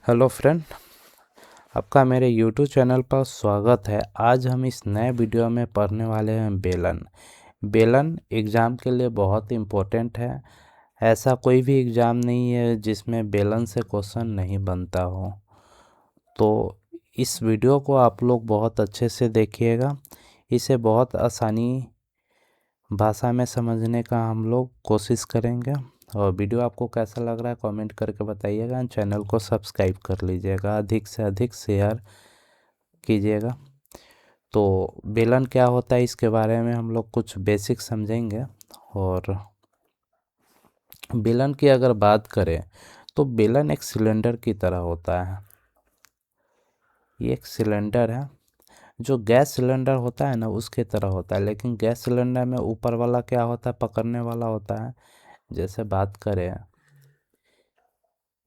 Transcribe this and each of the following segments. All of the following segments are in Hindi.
हेलो फ्रेंड, आपका मेरे यूट्यूब चैनल पर स्वागत है। आज हम इस नए वीडियो में पढ़ने वाले हैं बेलन। बेलन एग्ज़ाम के लिए बहुत इम्पोर्टेंट है। ऐसा कोई भी एग्ज़ाम नहीं है जिसमें बेलन से क्वेश्चन नहीं बनता हो। तो इस वीडियो को आप लोग बहुत अच्छे से देखिएगा। इसे बहुत आसानी भाषा में समझने का हम लोग कोशिश करेंगे। और वीडियो आपको कैसा लग रहा है कमेंट करके बताइएगा। चैनल को सब्सक्राइब कर लीजिएगा, अधिक से अधिक शेयर कीजिएगा। तो बेलन क्या होता है इसके बारे में हम लोग कुछ बेसिक समझेंगे। और बेलन की अगर बात करें तो बेलन एक सिलेंडर की तरह होता है। ये एक सिलेंडर है जो गैस सिलेंडर होता है ना, उसके तरह होता है। लेकिन गैस सिलेंडर में ऊपर वाला क्या होता है, पकड़ने वाला होता है। जैसे बात करें,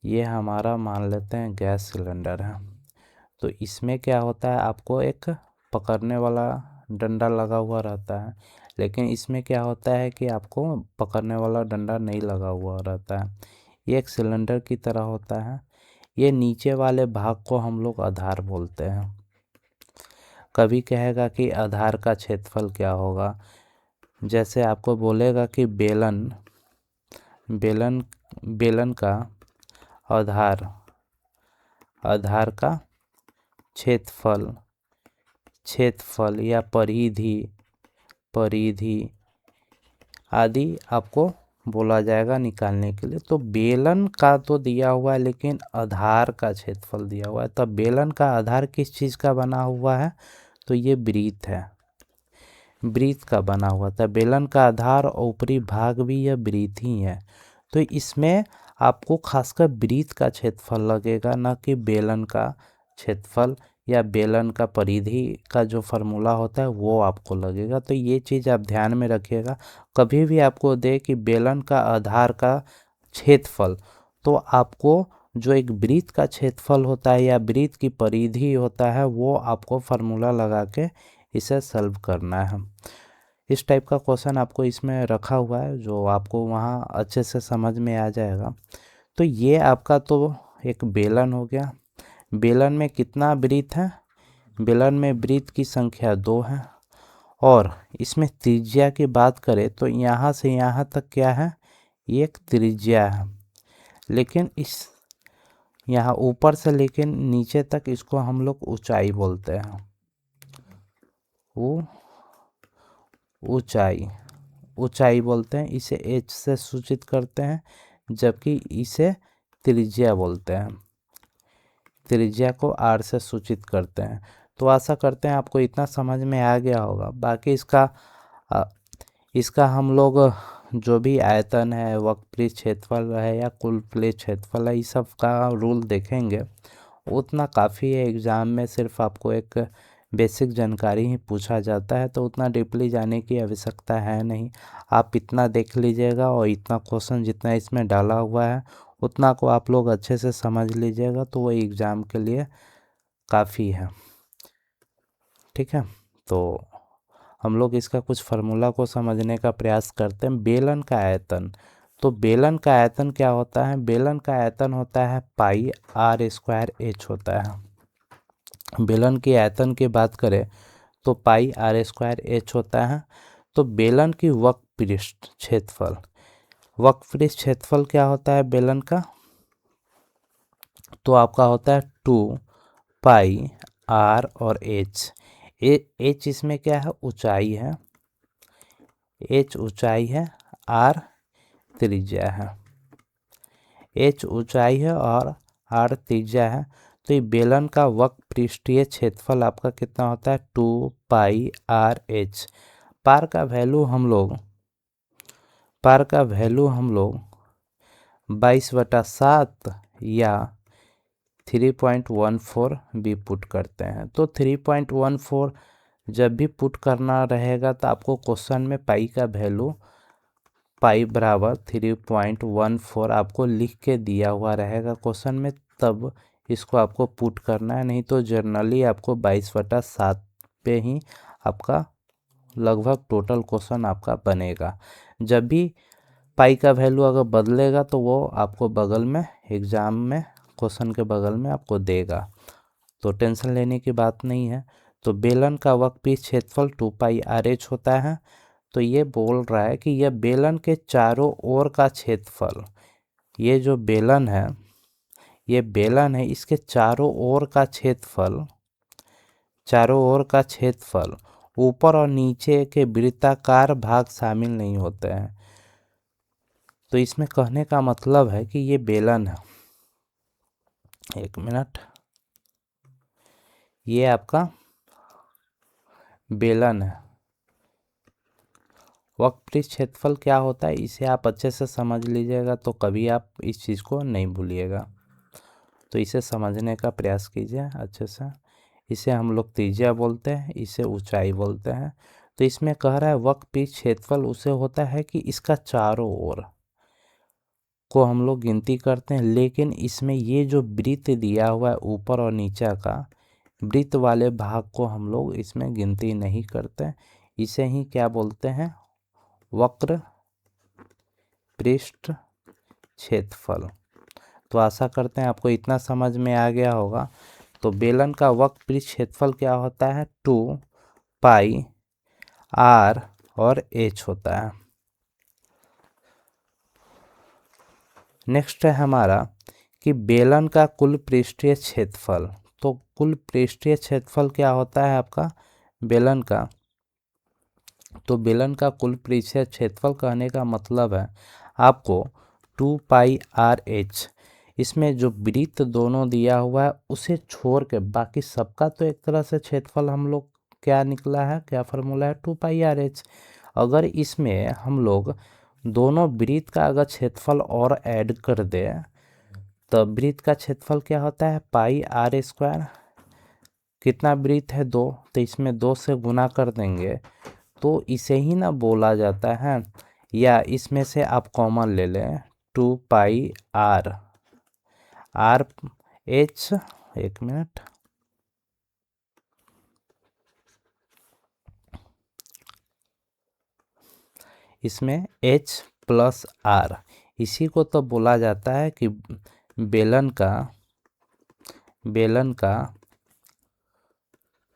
ये हमारा मान लेते हैं गैस सिलेंडर है। तो इसमें क्या होता है, आपको एक पकड़ने वाला डंडा लगा हुआ रहता है। लेकिन इसमें क्या होता है कि आपको पकड़ने वाला डंडा नहीं लगा हुआ रहता है। ये एक सिलेंडर की तरह होता है। ये नीचे वाले भाग को हम लोग आधार बोलते हैं। कभी कहेगा कि आधार का क्षेत्रफल क्या होगा। जैसे आपको बोलेगा कि बेलन बेलन बेलन का आधार आधार का क्षेत्रफल या परिधि आदि आपको बोला जाएगा निकालने के लिए। तो बेलन का तो दिया हुआ है, लेकिन आधार का क्षेत्रफल दिया हुआ है। तब बेलन का आधार किस चीज़ का बना हुआ है, तो ये वृत्त है। वृत्त का बना हुआ था। बेलन का आधार और ऊपरी भाग भी यह वृत्त ही है। तो इसमें आपको खासकर वृत्त का क्षेत्रफल लगेगा, ना कि बेलन का क्षेत्रफल या बेलन का परिधि का जो फार्मूला होता है वो आपको लगेगा। तो ये चीज़ आप ध्यान में रखिएगा। कभी भी आपको दे कि बेलन का आधार का क्षेत्रफल, तो आपको जो एक वृत्त का क्षेत्रफल होता है या वृत्त की परिधि होता है वो आपको फार्मूला लगा के इसे सॉल्व करना है। इस टाइप का क्वेश्चन आपको इसमें रखा हुआ है जो आपको वहाँ अच्छे से समझ में आ जाएगा। तो ये आपका तो एक बेलन हो गया। बेलन में कितना वृत्त है, बेलन में वृत्त की संख्या 2 है। और इसमें त्रिज्या की बात करें तो यहाँ से यहाँ तक क्या है, एक त्रिज्या है। लेकिन इस यहाँ ऊपर से लेकिन नीचे तक इसको हम लोग ऊंचाई बोलते हैं। वो ऊंचाई बोलते हैं। इसे एच से सूचित करते हैं, जबकि इसे त्रिज्या बोलते हैं। त्रिज्या को आर से सूचित करते हैं। तो आशा करते हैं आपको इतना समझ में आ गया होगा। बाकी इसका हम लोग जो भी आयतन है, वक्र क्षेत्रफल है या कुल क्षेत्रफल है, इस सब का रूल देखेंगे। उतना काफ़ी है। एग्ज़ाम में सिर्फ आपको एक बेसिक जानकारी ही पूछा जाता है, तो उतना डीपली जाने की आवश्यकता है नहीं। आप इतना देख लीजिएगा और इतना क्वेश्चन जितना इसमें डाला हुआ है उतना को आप लोग अच्छे से समझ लीजिएगा, तो वो एग्ज़ाम के लिए काफ़ी है। ठीक है, तो हम लोग इसका कुछ फार्मूला को समझने का प्रयास करते हैं। बेलन का आयतन, तो बेलन का आयतन क्या होता है, बेलन का आयतन होता है पाई आर स्क्वायर एच होता है। बेलन की आयतन की बात करें तो पाई आर स्क्वायर एच होता है। तो बेलन की वक्रपृष्ठ क्षेत्रफल क्या होता है बेलन का, तो आपका होता है 2 पाई आर और एच। एच इसमें क्या है, ऊंचाई है। एच ऊंचाई है, आर त्रिज्या है। एच ऊंचाई है और आर त्रिज्या है। तो ये बेलन का वक्रपृष्ठीय क्षेत्रफल आपका कितना होता है, 2 पाई आर एच। पार का वैल्यू हम लोग 22/7 या 3.14 भी पुट करते हैं। तो 3.14 जब भी पुट करना रहेगा तो आपको क्वेश्चन में पाई का वैल्यू पाई बराबर 3.14 आपको लिख के दिया हुआ रहेगा क्वेश्चन में, तब इसको आपको पुट करना है। नहीं तो जनरली आपको 22/7 पे ही आपका लगभग टोटल क्वेश्चन आपका बनेगा। जब भी पाई का वैल्यू अगर बदलेगा तो वो आपको बगल में एग्ज़ाम में क्वेश्चन के बगल में आपको देगा, तो टेंशन लेने की बात नहीं है। तो बेलन का वर्कपीस क्षेत्रफल 2πr/h होता है। तो ये बोल रहा है कि यह बेलन के चारों ओर का क्षेत्रफल, ये जो बेलन है, ये बेलन है, इसके चारों ओर का क्षेत्रफल, चारों ओर का क्षेत्रफल ऊपर और नीचे के वृत्ताकार भाग शामिल नहीं होते हैं। तो इसमें कहने का मतलब है कि ये बेलन है, एक मिनट, ये आपका बेलन है। वर्कपीस क्षेत्रफल क्या होता है इसे आप अच्छे से समझ लीजिएगा, तो कभी आप इस चीज़ को नहीं भूलिएगा। तो इसे समझने का प्रयास कीजिए अच्छे से। इसे हम लोग त्रिज्या बोलते हैं, इसे ऊंचाई बोलते हैं। तो इसमें कह रहा है वर्कपीस क्षेत्रफल उसे होता है कि इसका चारों ओर को हम लोग गिनती करते हैं, लेकिन इसमें ये जो वृत्त दिया हुआ है ऊपर और नीचे का, वृत्त वाले भाग को हम लोग इसमें गिनती नहीं करते। इसे ही क्या बोलते हैं, वक्र पृष्ठ क्षेत्रफल। तो आशा करते हैं आपको इतना समझ में आ गया होगा। तो बेलन का वक्र पृष्ठ क्षेत्रफल क्या होता है, 2πr और h होता है। नेक्स्ट है हमारा कि बेलन का कुल पृष्ठीय क्षेत्रफल। तो कुल पृष्ठीय क्षेत्रफल क्या होता है आपका बेलन का, तो बेलन का कुल पृष्ठीय क्षेत्रफल कहने का मतलब है आपको 2πr/h, इसमें जो वृत्त दोनों दिया हुआ है उसे छोड़ के बाकी सबका तो एक तरह से क्षेत्रफल हम लोग क्या निकला है, क्या फार्मूला है, 2πr/h। अगर इसमें हम लोग दोनों वृत्त का अगर क्षेत्रफल और ऐड कर दे तो वृत्त का क्षेत्रफल क्या होता है, πr²। कितना वृत्त है, 2, तो इसमें 2 से गुना कर देंगे तो इसे ही ना बोला जाता है, या इसमें से आप कॉमन ले लें 2πr/h, एक मिनट, इसमें h + r, इसी को तो बोला जाता है कि बेलन का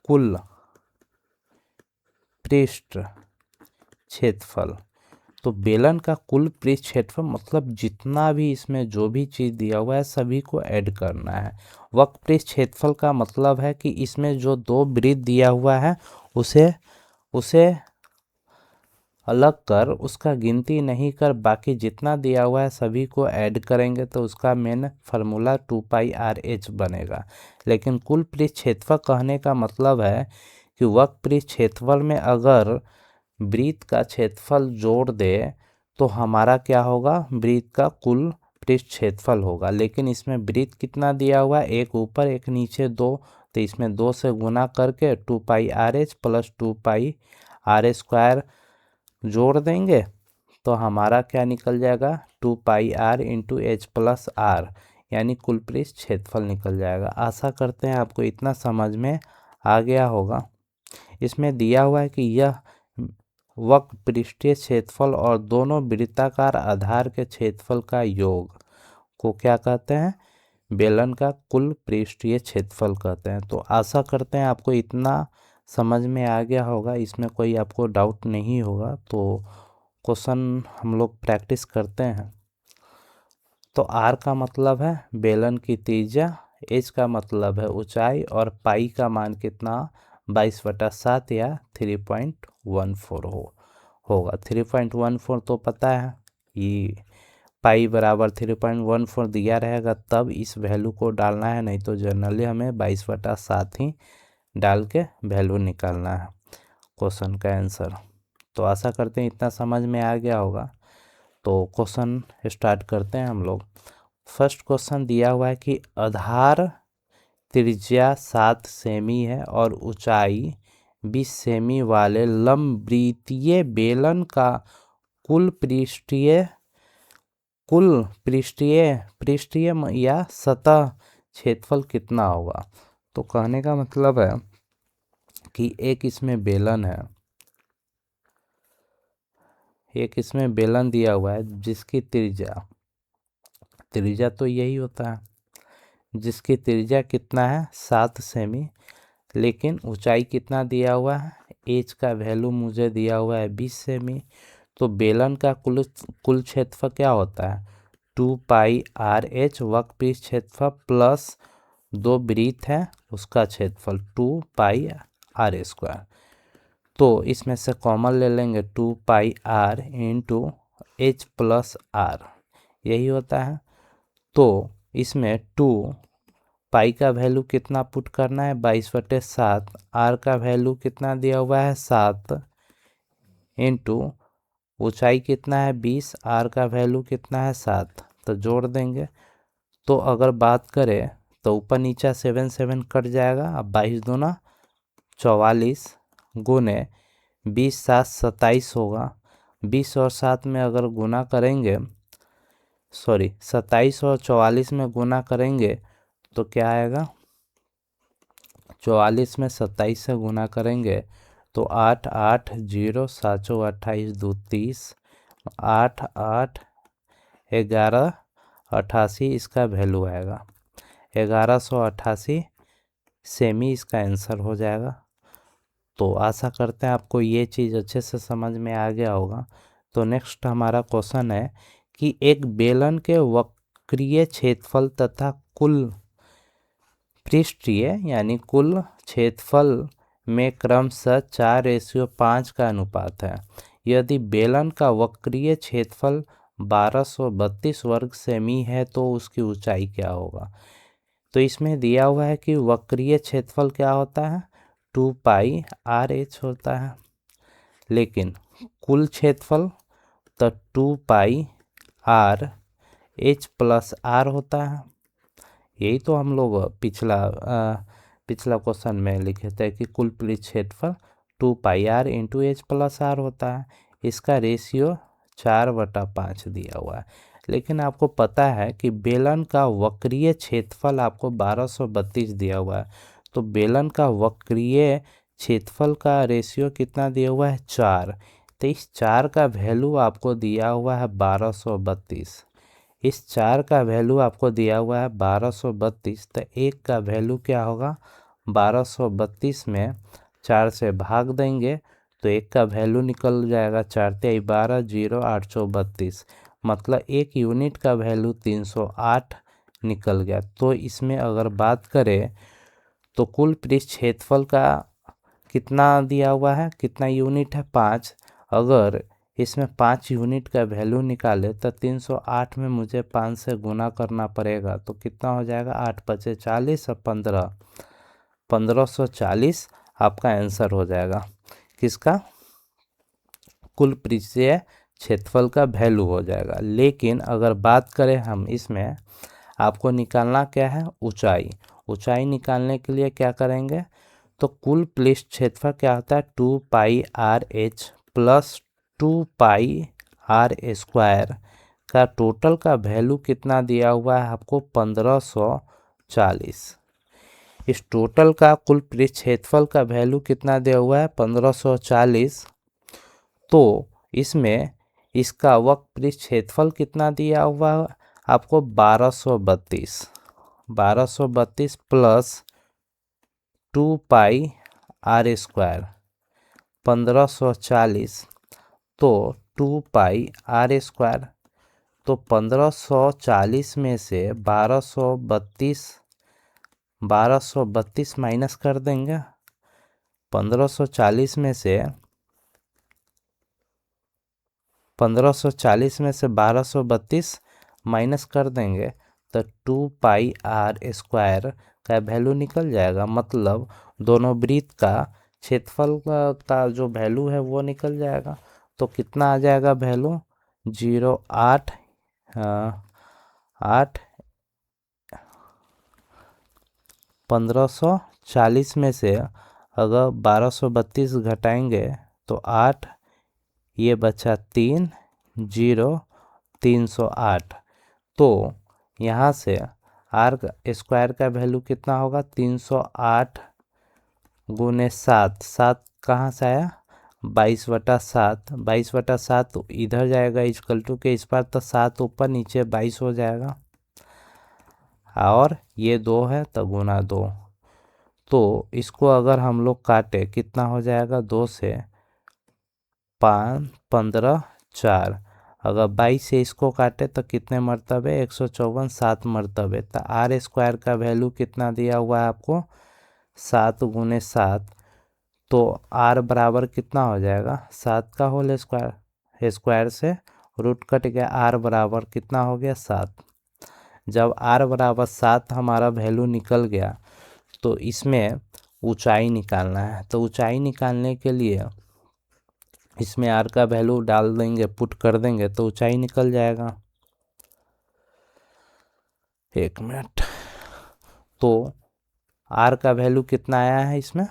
कुल पृष्ठ क्षेत्रफल। तो बेलन का कुल पृष्ठ क्षेत्रफल मतलब जितना भी इसमें जो भी चीज़ दिया हुआ है सभी को ऐड करना है। वक्र पृष्ठ क्षेत्रफल का मतलब है कि इसमें जो 2 वृत्त दिया हुआ है उसे अलग कर उसका गिनती नहीं कर बाकी जितना दिया हुआ है सभी को ऐड करेंगे तो उसका मेन फार्मूला 2πr/h बनेगा। लेकिन कुल पृष्ठ क्षेत्रफल कहने का मतलब है कि वक्र पृष्ठ क्षेत्रफल में अगर वृत्त का क्षेत्रफल जोड़ दे तो हमारा क्या होगा, वृत्त का कुल पृष्ठ क्षेत्रफल होगा। लेकिन इसमें वृत्त कितना दिया हुआ है, एक ऊपर एक नीचे 2, तो इसमें 2 से गुना करके 2πr/h + 2πr² जोड़ देंगे तो हमारा क्या निकल जाएगा, 2πr × h + r, यानी कुल पृष्ठ क्षेत्रफल निकल जाएगा। आशा करते हैं आपको इतना समझ में आ गया होगा। इसमें दिया हुआ है कि यह वक्र पृष्ठीय क्षेत्रफल और दोनों वृत्ताकार आधार के क्षेत्रफल का योग को क्या कहते हैं, बेलन का कुल पृष्ठीय क्षेत्रफल कहते हैं। तो आशा करते हैं आपको इतना समझ में आ गया होगा, इसमें कोई आपको डाउट नहीं होगा। तो क्वेश्चन हम लोग प्रैक्टिस करते हैं। तो r का मतलब है बेलन की त्रिज्या, h का मतलब है ऊंचाई और पाई का मान कितना 22/7 या 3.14 होगा। 3.14 तो पता है, ये पाई बराबर 3.14 दिया रहेगा तब इस वैल्यू को डालना है, नहीं तो जनरली हमें 22/7 ही डाल के वैल्यू निकालना है क्वेश्चन का आंसर। तो आशा करते हैं इतना समझ में आ गया होगा। तो क्वेश्चन स्टार्ट करते हैं हम लोग। फर्स्ट क्वेश्चन दिया हुआ है कि आधार त्रिज्या 7 सेमी है और ऊंचाई 20 सेमी वाले लंबवृत्तीय बेलन का कुल पृष्ठीय या सतह क्षेत्रफल कितना होगा। तो कहने का मतलब है कि एक इसमें बेलन है, एक इसमें बेलन दिया हुआ है जिसकी त्रिज्या तो यही होता है जिसकी त्रिज्या कितना है 7 सेमी, लेकिन ऊंचाई कितना दिया हुआ है, एच का वैल्यू मुझे दिया हुआ है 20 सेमी। तो बेलन का कुल क्षेत्रफल क्या होता है 2 पाई आर एच वर्कपीस क्षेत्रफल प्लस 2 वृत्त है उसका क्षेत्रफल 2 पाई आर स्क्वायर। तो इसमें से कॉमन ले लेंगे 2 pi R into H plus R, यही होता है। तो इसमें 2 पाई का वैल्यू कितना पुट करना है 22/7, आर का वैल्यू कितना दिया हुआ है 7 इंटू ऊंचाई कितना है 20, आर का वैल्यू कितना है 7, तो जोड़ देंगे। तो अगर बात करें तो ऊपर नीचा 7 कट जाएगा, अब 22 दूना 44 गुने 20 7 27 होगा। 20 और 7 में अगर गुना करेंगे, सॉरी 27 और 44 में गुना करेंगे तो क्या आएगा, 44 में 27 से गुना करेंगे तो 8 8 0 7 28 2 30, 8 8 11 88 इसका वैल्यू आएगा 1188 सेमी, इसका आंसर हो जाएगा। तो आशा करते हैं आपको ये चीज़ अच्छे से समझ में आ गया होगा। तो नेक्स्ट हमारा क्वेश्चन है कि एक बेलन के वक्रीय क्षेत्रफल तथा कुल पृष्ठीय यानी कुल क्षेत्रफल में क्रमशः 4:5 का अनुपात है। यदि बेलन का वक्रीय क्षेत्रफल 1232 वर्ग सेमी है तो उसकी ऊंचाई क्या होगा। तो इसमें दिया हुआ है कि वक्रीय क्षेत्रफल क्या होता है 2 पाई आर एच होता है, लेकिन कुल क्षेत्रफल तो 2 pi R H plus R होता है। यही तो हम लोग पिछला क्वेश्चन में लिखे थे कि कुल पृष्ठ क्षेत्रफल 2 pi R into H plus R होता है। इसका रेशियो 4/5 दिया हुआ है, लेकिन आपको पता है कि बेलन का वक्रीय क्षेत्रफल आपको 1232 दिया हुआ है। तो बेलन का वक्रीय क्षेत्रफल का रेशियो कितना दिया हुआ है 4, तो इस 4 का वैल्यू आपको दिया हुआ है 1232। इस 4 का वैल्यू आपको दिया हुआ है 1232, तो 1 का वैल्यू क्या होगा 1232 में 4 से भाग देंगे तो 1 का वैल्यू निकल जाएगा 4 × 12 0 832, मतलब 1 यूनिट का वैल्यू 308 निकल गया। तो इसमें अगर बात करें तो कुल पृष्ठ क्षेत्रफल का कितना दिया हुआ है, कितना यूनिट है 5, अगर इसमें 5 यूनिट का वैल्यू निकाले तो 308 में मुझे 5 से गुना करना पड़ेगा, तो कितना हो जाएगा 8 × 5 = 40 और 1540 आपका आंसर हो जाएगा किसका, कुल पृष्ठीय क्षेत्रफल का वैल्यू हो जाएगा। लेकिन अगर बात करें हम इसमें आपको निकालना क्या है ऊंचाई। ऊंचाई निकालने के लिए क्या करेंगे, तो कुल पृष्ठ क्षेत्रफल क्या होता है 2 pi R H plus 2 pi R square का टोटल का वैल्यू कितना दिया हुआ है आपको 1540। इस टोटल का कुल पृष्ठ क्षेत्रफल का वैल्यू कितना दिया हुआ है 1540। तो इसमें इसका वक्र पृष्ठ क्षेत्रफल कितना दिया हुआ है आपको 1232 प्लस 2 पाई आर स्क्वायर 1540, तो 2 पाई आर स्क्वायर, तो 1540 में से 1232 माइनस कर देंगे। 1540 में से 1232 माइनस कर देंगे तो 2 पाई आर स्क्वायर का वैल्यू निकल जाएगा, मतलब दोनों वृत्त का क्षेत्रफल का जो वैल्यू है वो निकल जाएगा। तो कितना आ जाएगा वैल्यू 0.8 1540 में से अगर 1232 घटाएंगे तो 8, ये बचा 3 0 308। तो यहाँ से आर स्क्वायर का वैल्यू कितना होगा 308 गुने 7, 7 कहाँ से आया 22/7, 22/7 इधर जाएगा इक्वल टू के इस पार, तो 7 ऊपर नीचे 22 हो जाएगा। और ये 2 है तो गुना 2। तो इसको अगर हम लोग काटे कितना हो जाएगा, 2 से 5 15 4। अगर 22 से इसको काटे तो कितने मरतबे, 154 7 मरतबे। तो आर स्क्वायर का वैल्यू कितना दिया हुआ है आपको, 7 गुने 7। तो आर बराबर कितना हो जाएगा, 7 का होल स्क्वायर, स्क्वायर से रूट कट गया, आर बराबर कितना हो गया 7। जब आर बराबर 7 हमारा वैल्यू निकल गया तो इसमें ऊंचाई निकालना है। तो ऊंचाई निकालने के लिए इसमें आर का वैल्यू डाल देंगे, पुट कर देंगे तो ऊंचाई निकल जाएगा। 1 मिनट। तो आर का वैल्यू कितना आया है इसमें,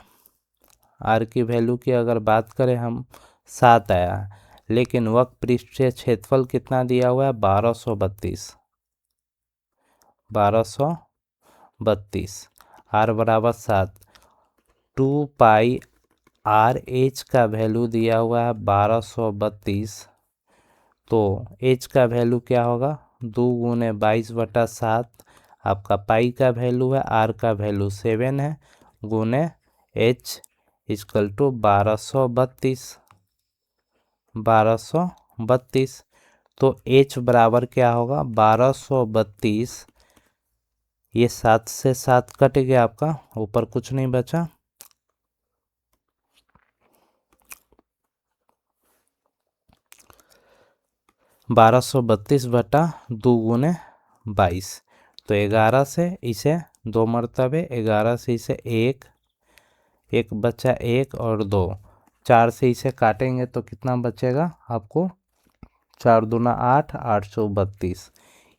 आर की वैल्यू की अगर बात करें हम 7 आया है, लेकिन वक्र पृष्ठीय क्षेत्रफल कितना दिया हुआ है, 1232। 1232 आर बराबर 7। 2 पाई आर एच का वैल्यू दिया हुआ है 1232। तो एच का वैल्यू क्या होगा, 2 गुने 22/7। आपका पाई का वैल्यू है, आर का वैल्यू 7 है, गुने एच इक्वल टू 1232। 1232। तो एच बराबर क्या होगा, 1232। ये 7 से 7 कट गया आपका, ऊपर कुछ नहीं बचा। 1232/2 गुने 22। तो 11 से इसे 2 मरतबे, 11 से इसे 1, 1 बचा 1 और 2, 4 से इसे काटेंगे तो कितना बचेगा आपको, 4 दूना 8, 8 चौक 32।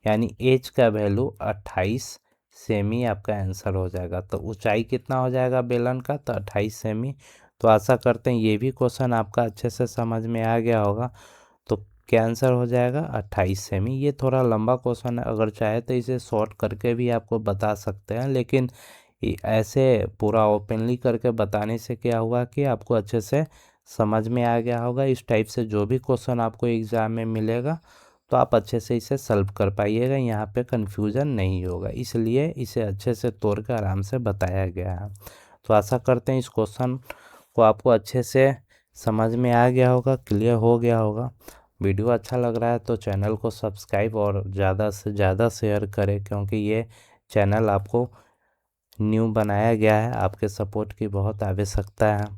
यानी एच का वैल्यू 28 सेमी आपका आंसर हो जाएगा। तो ऊंचाई कितना हो जाएगा बेलन का, तो 28 सेमी। तो आशा करते हैं ये भी क्वेश्चन आपका अच्छे से समझ में आ गया होगा। तो क्या आंसर हो जाएगा, 28 सेमी। ये थोड़ा लंबा क्वेश्चन है, अगर चाहे तो इसे शॉर्ट करके भी आपको बता सकते हैं, लेकिन ऐसे पूरा ओपनली करके बताने से क्या हुआ कि आपको अच्छे से समझ में आ गया होगा। इस टाइप से जो भी क्वेश्चन आपको एग्ज़ाम में मिलेगा तो आप अच्छे से इसे सॉल्व कर पाइएगा, यहाँ पे कन्फ्यूज़न नहीं होगा, इसलिए इसे अच्छे से तोड़ कर आराम से बताया गया है। तो आशा करते हैं इस क्वेश्चन को आपको अच्छे से समझ में आ गया होगा, क्लियर हो गया होगा। वीडियो अच्छा लग रहा है तो चैनल को सब्सक्राइब और ज़्यादा से ज़्यादा शेयर करें, क्योंकि ये चैनल आपको न्यू बनाया गया है, आपके सपोर्ट की बहुत आवश्यकता है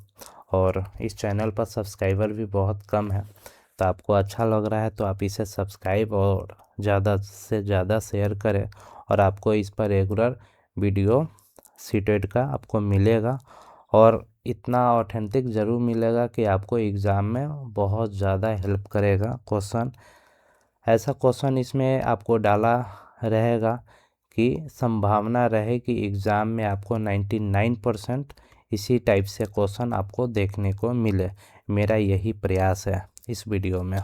और इस चैनल पर सब्सक्राइबर भी बहुत कम है। तो आपको अच्छा लग रहा है तो आप इसे सब्सक्राइब और ज़्यादा से ज़्यादा शेयर करें, और आपको इस पर रेगुलर वीडियो सीटेट का आपको मिलेगा, और इतना ऑथेंटिक ज़रूर मिलेगा कि आपको एग्ज़ाम में बहुत ज़्यादा हेल्प करेगा क्वेश्चन। ऐसा क्वेश्चन इसमें आपको डाला रहेगा कि संभावना रहे कि एग्ज़ाम में आपको 99% इसी टाइप से क्वेश्चन आपको देखने को मिले। मेरा यही प्रयास है इस वीडियो में।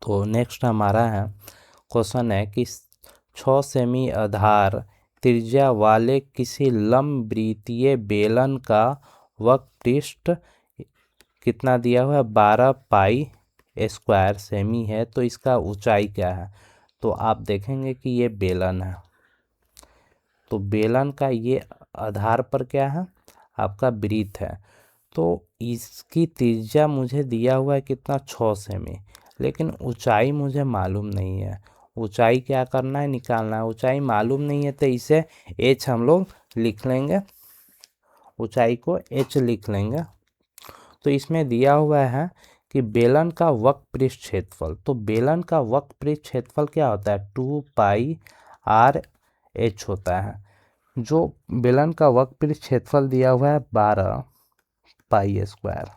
तो नेक्स्ट हमारा है क्वेश्चन है कि 6 सेमी आधार त्रिज्या वाले किसी लंबवृत्तीय बेलन का वक्र पृष्ठ कितना दिया हुआ है, 12 पाई स्क्वायर सेमी है। तो इसका ऊंचाई क्या है, तो आप देखेंगे कि ये बेलन है। तो बेलन का ये आधार पर क्या है, आपका वृत्त है। तो इसकी त्रिज्या मुझे दिया हुआ है कितना, 6 सेमी, लेकिन ऊंचाई मुझे मालूम नहीं है। ऊंचाई क्या करना है, निकालना है। ऊंचाई मालूम नहीं है तो इसे एच हम लोग लिख लेंगे, ऊंचाई को एच लिख लेंगे। तो इसमें दिया हुआ है कि बेलन का वक्र पृष्ठ क्षेत्रफल। तो बेलन का वक्र पृष्ठ क्षेत्रफल क्या होता है, 2 पाई आर एच होता है। जो बेलन का वक्र पृष्ठ क्षेत्रफल दिया हुआ है 12 पाई स्क्वायर।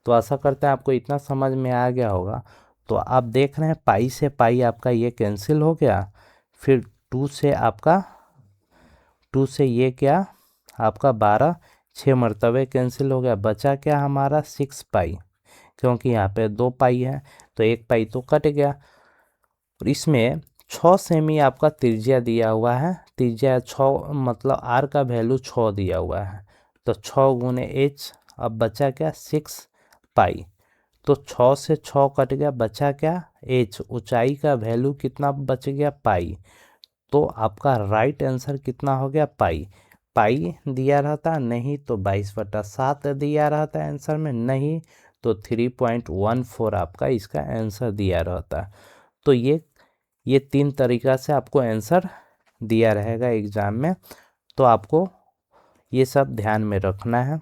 तो आशा करते हैं आपको इतना समझ में आ गया होगा। तो आप देख रहे हैं पाई से पाई आपका ये कैंसिल हो गया, फिर 2 से आपका 2 से ये क्या आपका 12 6 मरतबे कैंसिल हो गया, बचा क्या हमारा 6 पाई, क्योंकि यहाँ पे 2 पाई है तो 1 पाई तो कट गया। और इसमें 6 सेमी आपका त्रिज्या दिया हुआ है, त्रिज्या 6 मतलब आर का वैल्यू 6 दिया हुआ है। तो 6 गुने एच, अब बचा क्या 6 पाई। तो 6 से 6 कट गया, बचा क्या एच। ऊंचाई का वैल्यू कितना बच गया, पाई। तो आपका राइट आंसर कितना हो गया, पाई। पाई दिया रहता नहीं तो 22/7 दिया रहता आंसर में, नहीं तो 3.14 आपका इसका आंसर दिया रहता। तो ये 3 तरीका से आपको आंसर दिया रहेगा एग्ज़ाम में, तो आपको ये सब ध्यान में रखना है।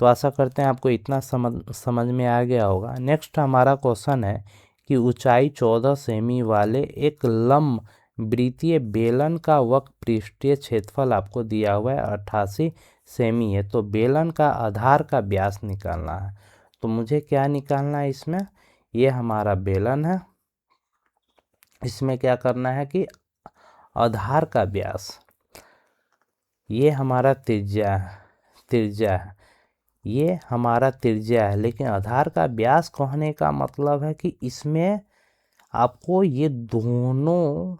तो आशा करते हैं आपको इतना समझ में आ गया होगा। नेक्स्ट हमारा क्वेश्चन है कि ऊंचाई 14 सेमी वाले एक लंब वृत्तीय बेलन का वक्र पृष्ठीय क्षेत्रफल आपको दिया हुआ है 88 सेमी है। तो बेलन का आधार का व्यास निकालना है। तो मुझे क्या निकालना है इसमें, ये हमारा बेलन है, इसमें क्या करना है कि आधार का व्यास, ये हमारा त्रिज्या है, ये हमारा त्रिज्या है, लेकिन आधार का व्यास कहने का मतलब है कि इसमें आपको ये दोनों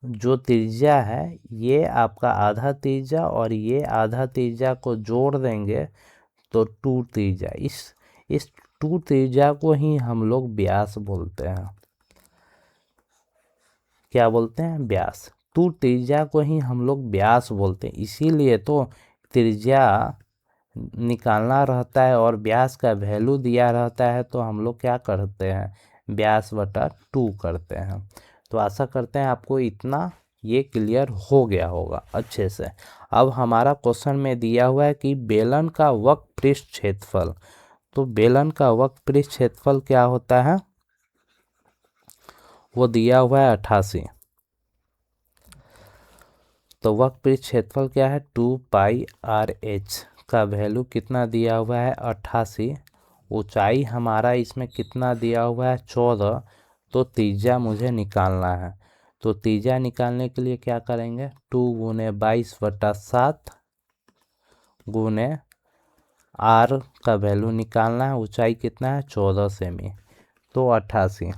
जो त्रिज्या है, ये आपका आधा त्रिज्या और ये आधा त्रिज्या को जोड़ देंगे तो 2 त्रिज्या, इस 2 त्रिज्या को ही हम लोग व्यास बोलते हैं। क्या बोलते हैं, व्यास। 2 त्रिज्या को ही हम लोग व्यास बोलते हैं, इसीलिए तो त्रिज्या निकालना रहता है और व्यास का वैल्यू दिया रहता है, तो हम लोग क्या करते हैं, व्यास बटा 2 करते हैं। तो आशा करते हैं आपको इतना ये क्लियर हो गया होगा अच्छे से। अब हमारा क्वेश्चन में दिया हुआ है कि बेलन का वक्र पृष्ठ क्षेत्रफल। तो बेलन का वक्र पृष्ठ क्षेत्रफल क्या होता है, वो दिया हुआ है 88। तो वक्र पृष्ठ क्षेत्रफल क्या है, 2πr/h का वैल्यू कितना दिया हुआ है, 88। ऊंचाई हमारा इसमें कितना दिया हुआ है, 14। तो त्रिज्या मुझे निकालना है। तो त्रिज्या निकालने के लिए क्या करेंगे, 2 × 22/7 गुने r का वैल्यू निकालना है। ऊंचाई कितना है, 14 सेमी, तो 88।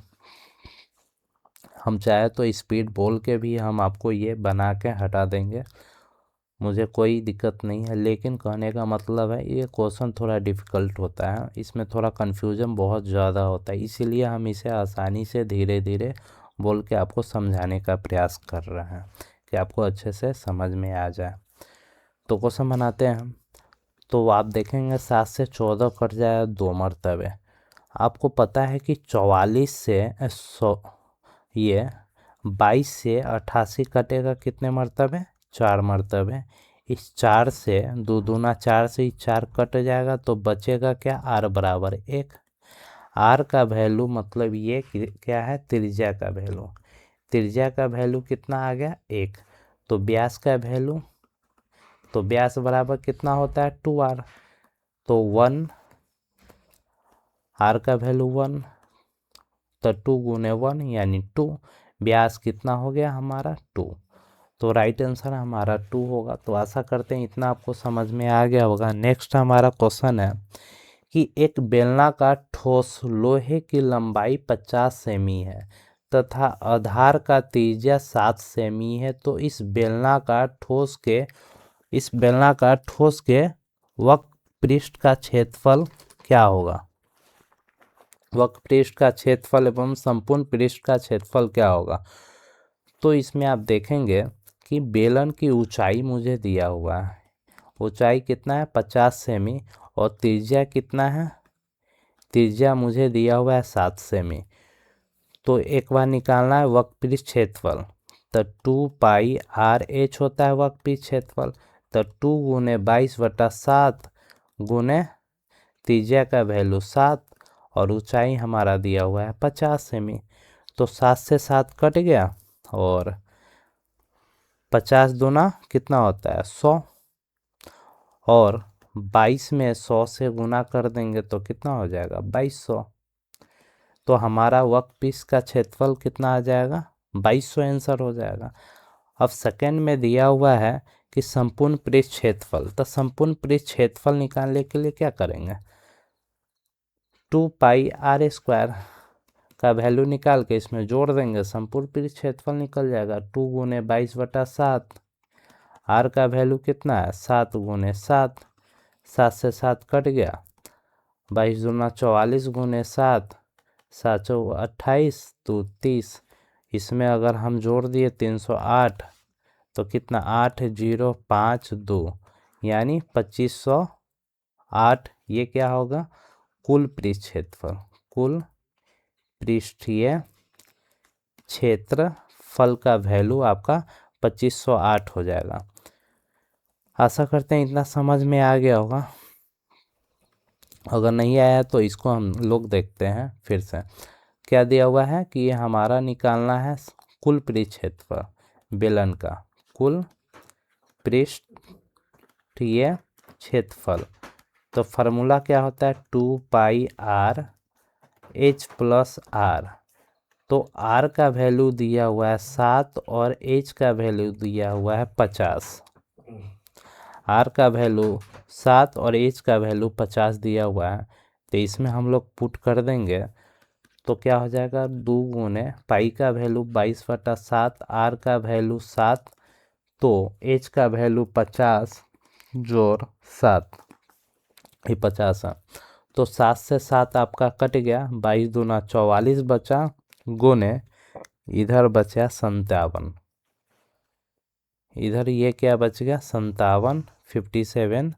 हम चाहे तो स्पीड बोल के भी हम आपको ये बना के हटा देंगे, मुझे कोई दिक्कत नहीं है। लेकिन कहने का मतलब है ये क्वेश्चन थोड़ा डिफ़िकल्ट होता है, इसमें थोड़ा कन्फ्यूजन बहुत ज़्यादा होता है, इसीलिए हम इसे आसानी से धीरे धीरे बोल के आपको समझाने का प्रयास कर रहे हैं कि आपको अच्छे से समझ में आ जाए। तो क्वेश्चन बनाते हैं हम। तो आप देखेंगे 7 से 14 कट जाए 2 मरतबे। आपको पता है कि 44 से 22 से 88 कटेगा कितने मरतबे, 4 मरतबे। इस 4 से 2 दूना 4 से 4 कट जाएगा तो बचेगा क्या, r बराबर 1। r का वैल्यू मतलब ये क्या है, त्रिज्या का वैल्यू। त्रिज्या का वैल्यू कितना आ गया, 1। तो व्यास का वैल्यू, तो व्यास बराबर कितना होता है, 2r। तो 1, r का वैल्यू 1, तो 2 × 1 यानी 2। व्यास कितना हो गया हमारा, 2। तो राइट आंसर हमारा 2 होगा। तो आशा करते हैं इतना आपको समझ में आ गया होगा। नेक्स्ट हमारा क्वेश्चन है कि एक बेलनाकार ठोस लोहे की लंबाई 50 सेमी है तथा आधार का त्रिज्या 7 सेमी है। तो इस बेलनाकार ठोस के वक्र पृष्ठ का क्षेत्रफल क्या होगा, वक्र पृष्ठ का क्षेत्रफल एवं संपूर्ण पृष्ठ का क्षेत्रफल क्या होगा। तो इसमें आप देखेंगे कि बेलन की ऊंचाई मुझे दिया हुआ है, ऊंचाई कितना है 50 सेमी, और त्रिज्या कितना है, त्रिज्या मुझे दिया हुआ है 7 सेमी। तो एक बार निकालना है वक्र पृष्ठ क्षेत्रफल, तो 2πr/h होता है वक्र पृष्ठ क्षेत्रफल। तो 2 × 22/7 गुने त्रिज्या का वैल्यू 7 और ऊंचाई हमारा दिया हुआ है 50 सेमी। तो 7 से 7 कट गया और 50 दूना कितना होता है, 100, और 22 में 100 से गुना कर देंगे तो कितना हो जाएगा, 2200। तो हमारा वक्र पृष्ठ का क्षेत्रफल कितना आ जाएगा, 2200 आंसर हो जाएगा। अब सेकंड में दिया हुआ है कि संपूर्ण पृष्ठ क्षेत्रफल। तो संपूर्ण पृष्ठ क्षेत्रफल निकालने के लिए क्या करेंगे, 2πr² का वैल्यू निकाल के इसमें जोड़ देंगे, संपूर्ण पृष्ठ क्षेत्रफल निकल जाएगा। 2 × 22/7, r का वैल्यू कितना है, 7 × 7, 7 से 7 कट गया, 22 दूना 44 × 7, 7 × 28 तो 30, इसमें अगर हम जोड़ दिए 308 तो कितना 8052 यानी 2508। ये क्या होगा कुल पृष्ठ क्षेत्रफल, कुल पृष्ठीय क्षेत्रफल का वैल्यू आपका 2508 हो जाएगा। आशा करते हैं इतना समझ में आ गया होगा। अगर नहीं आया तो इसको हम लोग देखते हैं फिर से। क्या दिया हुआ है कि ये हमारा निकालना है कुल पृष्ठ क्षेत्रफल बेलन का, कुल पृष्ठीय क्षेत्रफल। तो फार्मूला क्या होता है 2πr h प्लस r। तो r का वैल्यू दिया हुआ है 7 और h का वैल्यू दिया हुआ है 50। r का वैल्यू 7 और h का वैल्यू 50 दिया हुआ है। तो इसमें हम लोग पुट कर देंगे तो क्या हो जाएगा 2 गुने पाई का वैल्यू 22/7, r का वैल्यू 7, तो h का वैल्यू 50 जोड़ 7, ये 50 है। तो 7 से 7 आपका कट गया, 22 दूना 44 बचा, गुने इधर बचा 57, इधर ये क्या बच गया 57, 57,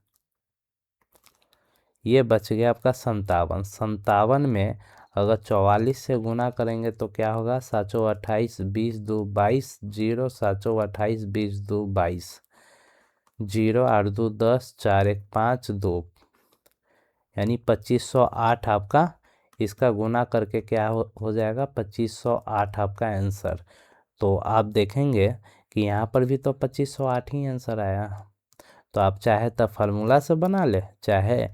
ये बच गया आपका 57। 57 में अगर 44 से गुना करेंगे तो क्या होगा 728 20 2 22, 0 728 20 2 22, 0 8 2 10, 4 1 5 2, यानी 2508 आपका इसका गुना करके क्या हो जाएगा 2508 आपका आंसर। तो आप देखेंगे कि यहाँ पर भी तो 2508 ही आंसर आया। तो आप चाहे तो फार्मूला से बना ले, चाहे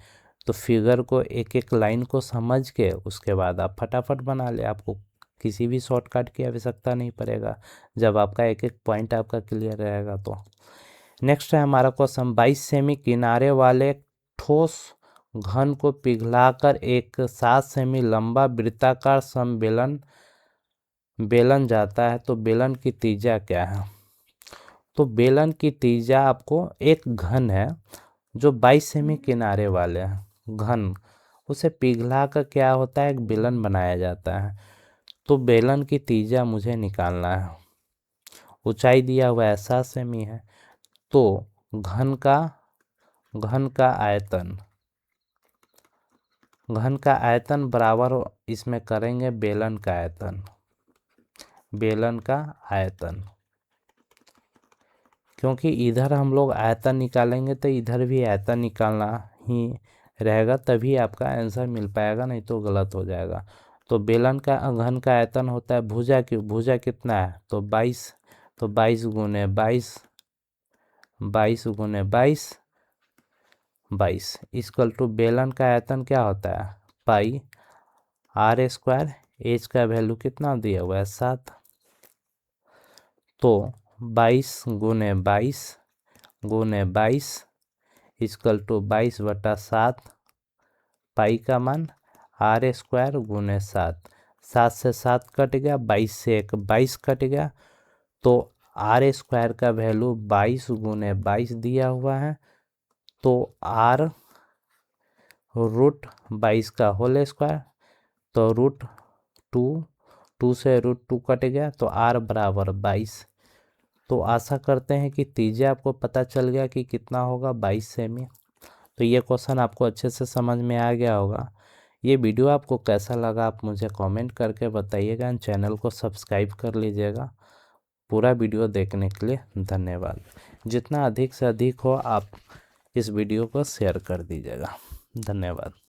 तो फिगर को एक एक लाइन को समझ के उसके बाद आप फटाफट बना ले। आपको किसी भी शॉर्टकट की आवश्यकता नहीं पड़ेगा जब आपका एक एक पॉइंट आपका क्लियर रहेगा। तो नेक्स्ट है हमारा क्वेश्चन 22 सेमी किनारे वाले ठोस घन को पिघलाकर एक 7 सेमी लंबा वृत्ताकार समबेलन बेलन जाता है, तो बेलन की त्रिज्या क्या है। तो बेलन की त्रिज्या आपको एक घन है जो 22 सेमी किनारे वाले हैं, घन उसे पिघला कर क्या होता है एक बेलन बनाया जाता है। तो बेलन की त्रिज्या मुझे निकालना है। ऊंचाई दिया हुआ है 7 सेमी है। तो घन का आयतन बराबर इसमें करेंगे बेलन का आयतन, बेलन का आयतन, क्योंकि इधर हम लोग आयतन निकालेंगे तो इधर भी आयतन निकालना ही रहेगा, तभी आपका आंसर मिल पाएगा, नहीं तो गलत हो जाएगा। तो बेलन का घन का आयतन होता है भुजा की, भुजा कितना है तो 22, तो 22 गुने 22, 22 गुने 22, 22 इक्वल टू बेलन का आयतन क्या होता है पाई r स्क्वायर, एच का वैल्यू कितना दिया हुआ है 7। तो 22 गुने 22 गुने 22 इक्वल टू 22/7, पाई का मान r स्क्वायर गुने 7, 7 से 7 कट गया, 22 से 1 22 कट गया। तो r स्क्वायर का वैल्यू 22 गुने 22 दिया हुआ है। तो r √22 का होल स्क्वायर, तो √2 से √2 कट गया, तो r बराबर 22। तो आशा करते हैं कि त्रिज्या आपको पता चल गया कि कितना होगा 22 सेमी। तो ये क्वेश्चन आपको अच्छे से समझ में आ गया होगा। ये वीडियो आपको कैसा लगा आप मुझे कमेंट करके बताइएगा, चैनल को सब्सक्राइब कर लीजिएगा। पूरा वीडियो देखने के लिए धन्यवाद। जितना अधिक से अधिक हो आप इस वीडियो को शेयर कर दीजिएगा। धन्यवाद।